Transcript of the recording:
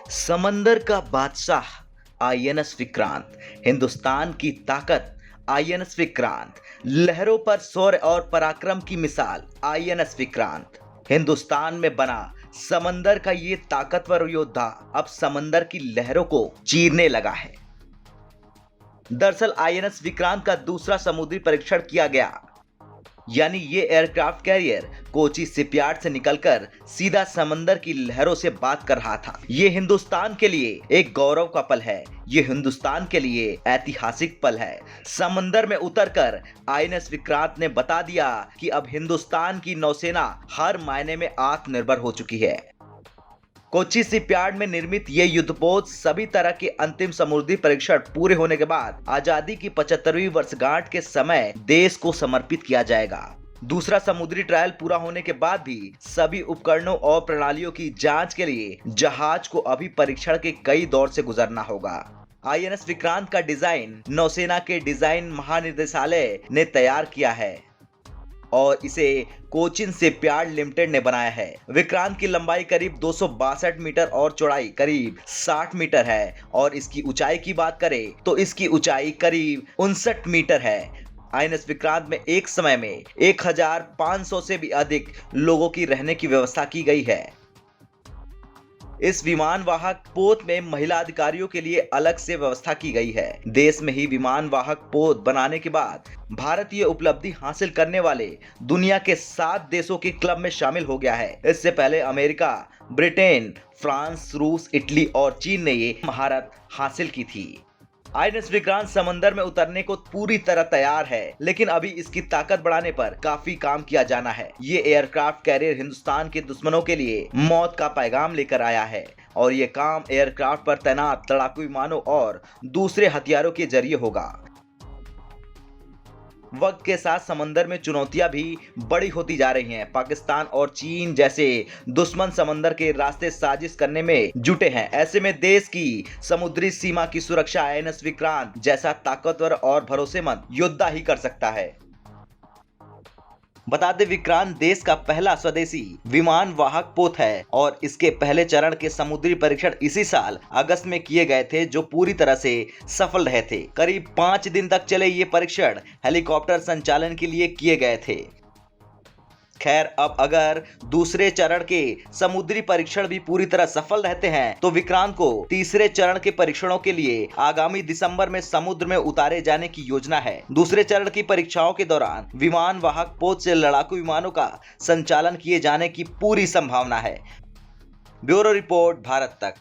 समंदर का बादशाह आईएनएस विक्रांत, हिंदुस्तान की ताकत आईएनएस विक्रांत, लहरों पर शौर्य और पराक्रम की मिसाल आईएनएस विक्रांत। हिंदुस्तान में बना समंदर का ये ताकतवर योद्धा अब समंदर की लहरों को चीरने लगा है। दरअसल आईएनएस विक्रांत का दूसरा समुद्री परीक्षण किया गया, यानी ये एयरक्राफ्ट कैरियर कोची शिपयार्ड से निकलकर सीधा समंदर की लहरों से बात कर रहा था। ये हिंदुस्तान के लिए एक गौरव का पल है, ये हिंदुस्तान के लिए ऐतिहासिक पल है। समंदर में उतरकर आईएनएस विक्रांत ने बता दिया कि अब हिंदुस्तान की नौसेना हर मायने में आत्मनिर्भर हो चुकी है। कोची शिपयार्ड में निर्मित ये युद्धपोत सभी तरह के अंतिम समुद्री परीक्षण पूरे होने के बाद आजादी की 75वीं वर्षगांठ के समय देश को समर्पित किया जाएगा। दूसरा समुद्री ट्रायल पूरा होने के बाद भी सभी उपकरणों और प्रणालियों की जांच के लिए जहाज को अभी परीक्षण के कई दौर से गुजरना होगा। आईएनएस विक्रांत का डिजाइन नौसेना के डिजाइन महानिदेशालय ने तैयार किया है और इसे कोचिन शिपयार्ड लिमिटेड ने बनाया है। विक्रांत की लंबाई करीब 262 मीटर और चौड़ाई करीब 60 मीटर है और इसकी ऊंचाई की बात करें तो इसकी ऊंचाई करीब 59 मीटर है। आईएनएस विक्रांत में एक समय में 1500 से भी अधिक लोगों की रहने की व्यवस्था की गई है। इस विमान वाहक पोत में महिला अधिकारियों के लिए अलग से व्यवस्था की गई है। देश में ही विमान वाहक पोत बनाने के बाद भारत ये उपलब्धि हासिल करने वाले दुनिया के 7 देशों के क्लब में शामिल हो गया है। इससे पहले अमेरिका, ब्रिटेन, फ्रांस, रूस, इटली और चीन ने ये महारत हासिल की थी। आईएनएस विक्रांत समंदर में उतरने को पूरी तरह तैयार है, लेकिन अभी इसकी ताकत बढ़ाने पर काफी काम किया जाना है। ये एयरक्राफ्ट कैरियर हिंदुस्तान के दुश्मनों के लिए मौत का पैगाम लेकर आया है और ये काम एयरक्राफ्ट पर तैनात लड़ाकू विमानों और दूसरे हथियारों के जरिए होगा। वक्त के साथ समंदर में चुनौतियां भी बड़ी होती जा रही हैं। पाकिस्तान और चीन जैसे दुश्मन समंदर के रास्ते साजिश करने में जुटे हैं। ऐसे में देश की समुद्री सीमा की सुरक्षा आईएनएस विक्रांत जैसा ताकतवर और भरोसेमंद योद्धा ही कर सकता है। बता दें, विक्रांत देश का पहला स्वदेशी विमान वाहक पोत है और इसके पहले चरण के समुद्री परीक्षण इसी साल अगस्त में किए गए थे, जो पूरी तरह से सफल रहे थे। करीब 5 दिन तक चले ये परीक्षण हेलीकॉप्टर संचालन के लिए किए गए थे। खैर, अब अगर दूसरे चरण के समुद्री परीक्षण भी पूरी तरह सफल रहते हैं तो विक्रांत को तीसरे चरण के परीक्षणों के लिए आगामी दिसंबर में समुद्र में उतारे जाने की योजना है। दूसरे चरण की परीक्षाओं के दौरान विमान वाहक पोत से लड़ाकू विमानों का संचालन किए जाने की पूरी संभावना है। ब्यूरो रिपोर्ट, भारत तक।